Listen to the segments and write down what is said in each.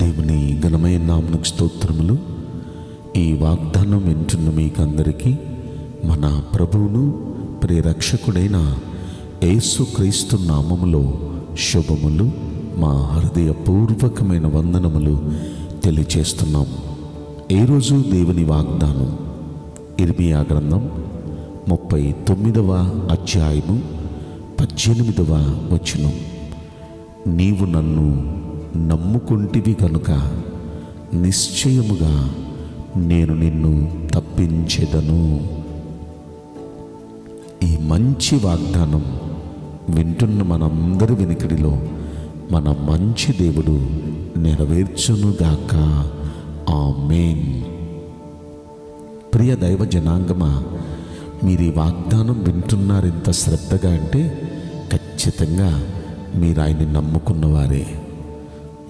దేవుని ఘనమైన నామమునకు స్తోత్రములు. ఈ వాగ్దానం వింటున్న మీకందరికీ మన ప్రభువును ప్రియరక్షకుడైన యేసుక్రీస్తు నామములో శుభములు, మా హృదయపూర్వకమైన వందనములు తెలియచేస్తున్నాం. ఈరోజు దేవుని వాగ్దానం ఇర్మియా గ్రంథం 39వ అధ్యాయము 18వ వచనం. నీవు నన్ను నమ్ముకుంటివి కనుక నిశ్చయముగా నేను నిన్ను తప్పించెదను. ఈ మంచి వాగ్దానం వింటున్న మనందరి వెనుకడిలో మన మంచి దేవుడు నెరవేర్చునుగాక. ఆమేన్. ప్రియ దైవ జనాంగమా, మీరు ఈ వాగ్దానం వింటున్నారు ఇంత శ్రద్ధగా అంటే ఖచ్చితంగా మీరు ఆయన్ని నమ్ముకున్నవారే.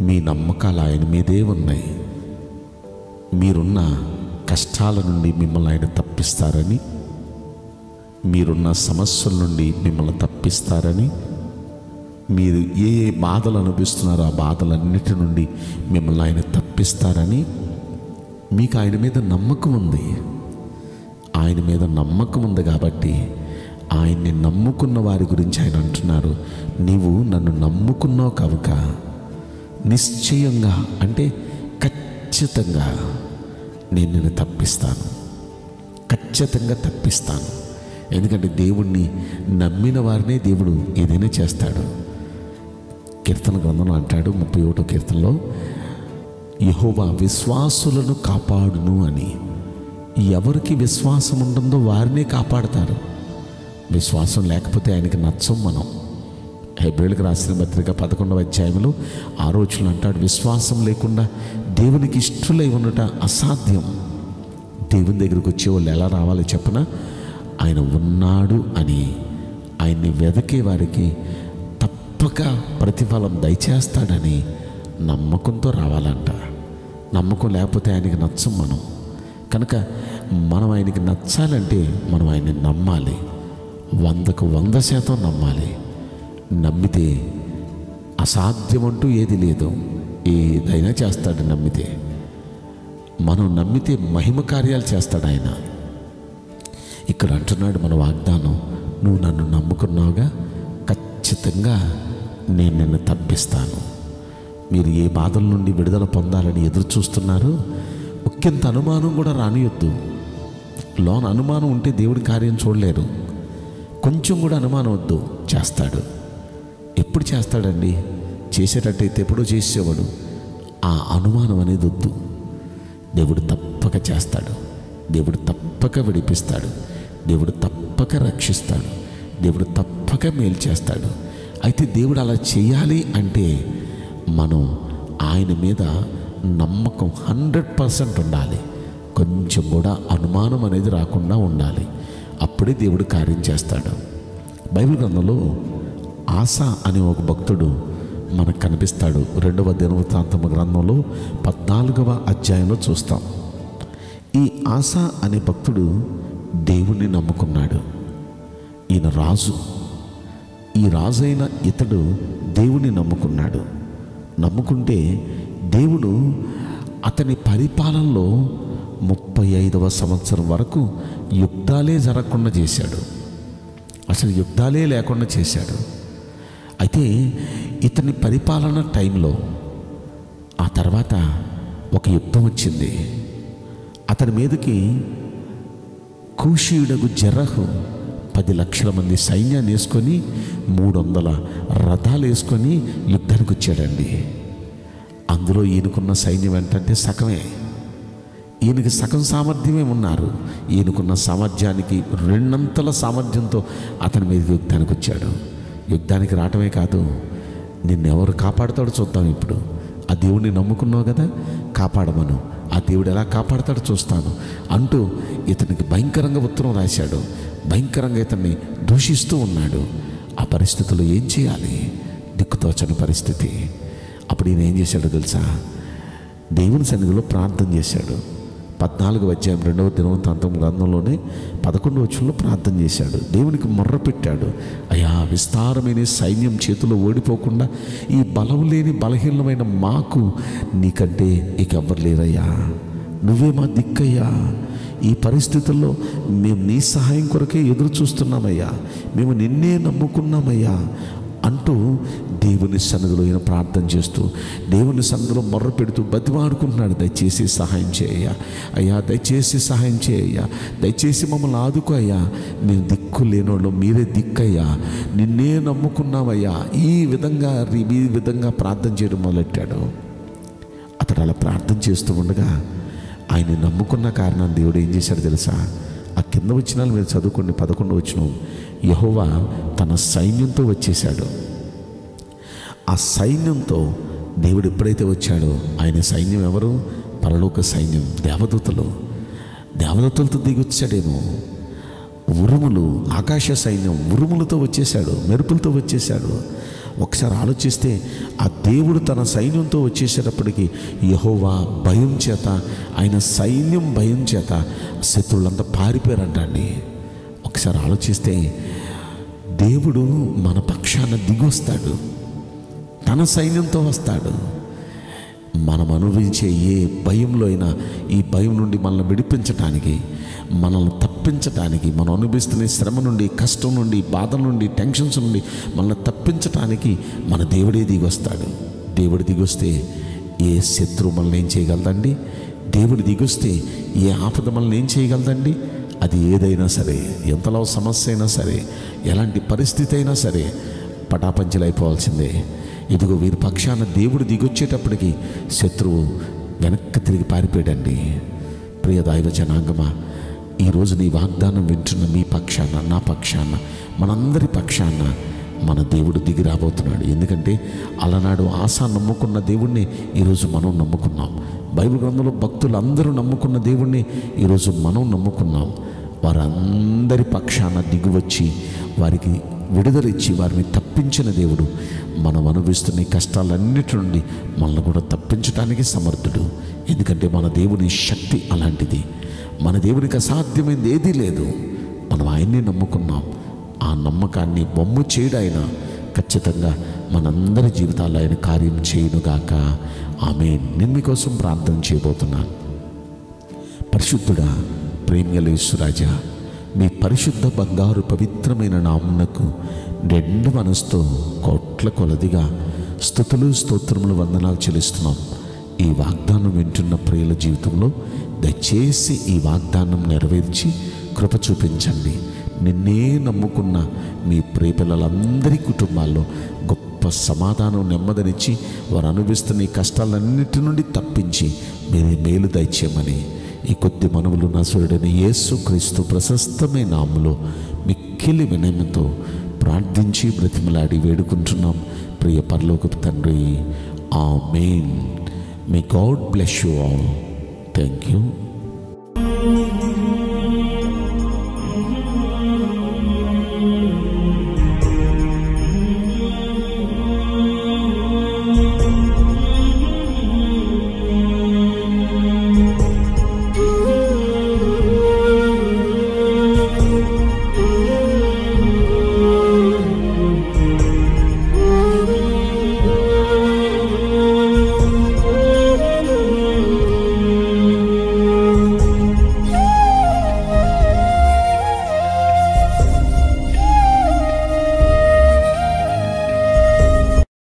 మీ నమ్మకాలు ఆయన మీదే ఉన్నాయి. మీరున్న కష్టాల నుండి మిమ్మల్ని ఆయన తప్పిస్తారని, మీరున్న సమస్యల నుండి మిమ్మల్ని తప్పిస్తారని, మీరు ఏ బాధలు అనుభవిస్తున్నారో ఆ బాధలన్నిటి నుండి మిమ్మల్ని ఆయన తప్పిస్తారని మీకు ఆయన మీద నమ్మకం ఉంది. ఆయన మీద నమ్మకం ఉంది కాబట్టి ఆయన్ని నమ్ముకున్న వారి గురించి ఆయన అంటున్నారు, నీవు నన్ను నమ్ముకున్నావు కనుక నిశ్చయంగా అంటే ఖచ్చితంగా నేను నిన్ను తప్పిస్తాను, ఖచ్చితంగా తప్పిస్తాను. ఎందుకంటే దేవుణ్ణి నమ్మిన వారినే దేవుడు ఏదైనా చేస్తాడు. కీర్తన గ్రంథంలో అంటాడు 31వ కీర్తనలో, యెహోవా విశ్వాసులను కాపాడును అని. ఎవరికి విశ్వాసం ఉంటుందో వారినే కాపాడుతారు. విశ్వాసం లేకపోతే ఆయనకి నచ్చం మనం. హెబ్రీయులకు రాసిన పత్రిక 11వ అధ్యాయంలో 6వ వచనంలో అంటాడు, విశ్వాసం లేకుండా దేవునికి ఇష్టలై ఉండట అసాధ్యం. దేవుని దగ్గరికి వచ్చే వాళ్ళు ఎలా రావాలి చెప్పనా? ఆయన ఉన్నాడు అని, ఆయన్ని వెదకే వారికి తప్పక ప్రతిఫలం దయచేస్తాడని నమ్మకంతో రావాలంట. నమ్మకం లేకపోతే ఆయనకి నచ్చం మనం. కనుక మనం ఆయనకి నచ్చాలంటే మనం ఆయన్ని నమ్మాలి. 100కు 100% నమ్మాలి. నమ్మితే అసాధ్యమంటూ ఏది లేదు, ఏదైనా చేస్తాడు. నమ్మితే మనం నమ్మితే మహిమ కార్యాలు చేస్తాడు ఆయన. ఇక్కడ అంటున్నాడు మన వాగ్దానం, నువ్వు నన్ను నమ్ముకున్నావుగా, ఖచ్చితంగా నేను నిన్ను తప్పిస్తాను. మీరు ఏ బాధల నుండి విడుదల పొందాలని ఎదురు చూస్తున్నారు, ఒకంత అనుమానం కూడా రానియొద్దు. లోన అనుమానం ఉంటే దేవుడి కార్యం చూడలేరు. కొంచెం కూడా అనుమానం వద్దు, చేస్తాడు. ఎప్పుడు చేస్తాడండి? చేసేటట్టయితే ఎప్పుడో చేసేవాడు. ఆ అనుమానం అనేది వద్దు. దేవుడు తప్పక చేస్తాడు. దేవుడు తప్పక విడిపిస్తాడు. దేవుడు తప్పక రక్షిస్తాడు. దేవుడు తప్పక మేలు చేస్తాడు. అయితే దేవుడు అలా చేయాలి అంటే మనం ఆయన మీద నమ్మకం 100% ఉండాలి. కొంచెం కూడా అనుమానం అనేది రాకుండా ఉండాలి. అప్పుడే దేవుడు కార్యం చేస్తాడు. బైబిల్ గ్రంథంలో ఆసా అనే ఒక భక్తుడు మనకు కనిపిస్తాడు. 2వ దినవృత్తాంతము గ్రంథంలో 14వ అధ్యాయంలో చూస్తాం. ఈ ఆసా అనే భక్తుడు దేవుణ్ణి నమ్ముకున్నాడు. ఈయన రాజు. ఈ రాజు అయిన ఇతడు దేవుణ్ణి నమ్ముకున్నాడు. నమ్ముకుంటే దేవుడు అతని పరిపాలనలో 35వ సంవత్సరం వరకు యుద్ధాలే జరగకుండా చేశాడు. అసలు యుద్ధాలే లేకుండా చేశాడు. అయితే ఇతని పరిపాలన టైంలో ఆ తర్వాత ఒక యుద్ధం వచ్చింది. అతని మీదకి కూషీయుడగు జెరహు 10 లక్షల మంది సైన్యాన్ని వేసుకొని 300 రథాలు వేసుకొని యుద్ధానికి వచ్చాడండి. అందులో ఈయనకున్న సైన్యం ఏంటంటే సగమే. ఈయనకి సగం సామర్థ్యమే ఉన్నారు. ఈయనకున్న సామర్థ్యానికి 2 సామర్థ్యంతో అతని మీద యుద్ధానికి వచ్చాడు. యుద్ధానికి రావటమే కాదు, నిన్నెవరు కాపాడుతాడో చూద్దాం. ఇప్పుడు ఆ దేవుడిని నమ్ముకున్నావు కదా, కాపాడమను. ఆ దేవుడు ఎలా కాపాడతాడో చూస్తాను అంటూ ఇతనికి భయంకరంగా ఉత్తరం రాశాడు. భయంకరంగా ఇతన్ని దూషిస్తూ ఉన్నాడు. ఆ పరిస్థితుల్లో ఏం చేయాలి? దిక్కుతోచని పరిస్థితి. అప్పుడు ఈయన ఏం చేశాడో తెలుసా? దేవుని సన్నిధిలో ప్రార్థన చేశాడు. 14వ అధ్యాయం 2వ దినవృత్తాంతం గ్రంథంలోనే 11వ వచనంలో ప్రార్థన చేశాడు. దేవునికి మొర్ర పెట్టాడు, అయ్యా విస్తారమైన సైన్యం చేతిలో ఓడిపోకుండా ఈ బలం లేని బలహీనమైన మాకు నీకంటే ఇక ఎవ్వరు లేరయ్యా, నువ్వే మా దిక్కయ్యా. ఈ పరిస్థితుల్లో మేము నీ సహాయం కొరకే ఎదురు చూస్తున్నామయ్యా, మేము నిన్నే నమ్ముకున్నామయ్యా అంటూ దేవుని సన్నిధిలో ఈయన ప్రార్థన చేస్తూ దేవుని సన్నిధిలో మొర్ర పెడుతూ బతిమాడుకుంటున్నాడు. దయచేసి సహాయం చేయ్యా అయ్యా, దయచేసి సహాయం చేయ్యా, దయచేసి మమ్మల్ని ఆదుకో అయ్యా, నేను దిక్కు లేనోళ్ళు మీరే దిక్కయ్యా, నిన్నే నమ్ముకున్నామయ్యా. ఈ విధంగా ప్రార్థన చేయడం మొదలెట్టాడు. అతడు అలా ప్రార్థన చేస్తూ ఉండగా ఆయన నమ్ముకున్న కారణం దేవుడు ఏం చేశాడు తెలుసా? ఆ కింద వచనాలు మీరు చదువుకోండి. 11వ వచనం, యెహోవా తన సైన్యంతో వచ్చేశాడు. ఆ సైన్యంతో దేవుడు ఎప్పుడైతే వచ్చాడో, ఆయన సైన్యం ఎవరు? పరలోక సైన్యం, దేవదూతలతో దిగి వచ్చాడేమో. ఉరుములు, ఆకాశ సైన్యం ఉరుములతో వచ్చేశాడు, మెరుపులతో వచ్చేశాడు. ఒకసారి ఆలోచిస్తే ఆ దేవుడు తన సైన్యంతో వచ్చేసేటప్పటికి యెహోవా భయం చేత, ఆయన సైన్యం భయం చేత శత్రువులంతా పారిపోయారంటండి. ఒకసారి ఆలోచిస్తే దేవుడు మన పక్షాన దిగొస్తాడు, తన సైన్యంతో వస్తాడు. మనం అనుభవించే ఏ భయంలో అయినా ఈ భయం నుండి మనల్ని విడిపించటానికి, మనల్ని తప్పించటానికి, మనం అనుభవిస్తున్న శ్రమ నుండి, కష్టం నుండి, బాధ నుండి, టెన్షన్స్ నుండి మనల్ని తప్పించటానికి మన దేవుడే దిగొస్తాడు. దేవుడు దిగొస్తే ఏ శత్రువు మనల్ని ఏం చేయగలదండి? దేవుడు దిగొస్తే ఏ ఆపద మనల్ని ఏం చేయగలదండి? అది ఏదైనా సరే, ఎంతలో సమస్య అయినా సరే, ఎలాంటి పరిస్థితి అయినా సరే పటాపంచలైపోవాల్సిందే. ఇదిగో వీరి పక్షాన దేవుడు దిగొచ్చేటప్పటికి శత్రువు వెనక్కి తిరిగి పారిపోయాడండి. ప్రియ దైవ జనాంగమా, ఈరోజు నీ వాగ్దానం వింటున్న మీ పక్షాన, నా పక్షాన, మనందరి పక్షాన మన దేవుడు దిగి రాబోతున్నాడు. ఎందుకంటే అలనాడు ఆశ నమ్ముకున్న దేవుణ్ణి ఈరోజు మనం నమ్ముకున్నాం. బైబిల్ గ్రంథంలో భక్తులు అందరూ నమ్ముకున్న దేవుణ్ణి ఈరోజు మనం నమ్ముకున్నాం. వారందరి పక్షాన దిగివచ్చి వారికి విడుదలిచ్చి వారిని తప్పించిన దేవుడు మనం అనుభవిస్తున్న ఈ కష్టాలన్నిటి నుండి మనల్ని కూడా తప్పించడానికి సమర్థుడు. ఎందుకంటే మన దేవుని శక్తి అలాంటిది. మన దేవునికి అసాధ్యమైనది ఏదీ లేదు. మనం ఆయన్ని నమ్ముకున్నాం. ఆ నమ్మకాన్ని బొమ్ము చేయడాయన ఖచ్చితంగా మనందరి జీవితాల్లో ఆయన కార్యం చేయునుగాక. ఆమేన్. నేను మీకోసం ప్రార్థన చేయబోతున్నాను. పరిశుద్ధుడా, ప్రేమగల యేసురాజా, మీ పరిశుద్ధ బంగారు పవిత్రమైన నామమునకు నిండు మనసుతో కోట్ల కొలదిగా స్తుతులు, స్తోత్రములు, వందనాలు చెల్లిస్తున్నాం. ఈ వాగ్దానం వింటున్న ప్రియుల జీవితంలో దయచేసి ఈ వాగ్దానం నెరవేర్చి కృప చూపించండి. నిన్నే నమ్ముకున్న మీ ప్రియ పిల్లలందరి కుటుంబాల్లో గొప్ప సమాధానం, నెమ్మదినిచ్చి వారు అనుభవిస్తున్న ఈ కష్టాలన్నిటి నుండి తప్పించి మీరే మేలు దయచేయమని ఈ కొద్ది మనవులు నజరుడైన యేసుక్రీస్తు ప్రశస్తమైన నామములో మిక్కిలి వినయంతో ప్రార్థించి బ్రతిమలాడి వేడుకుంటున్నాం ప్రియ పరలోకపు తండ్రి. Amen. May God bless you all. Thank you.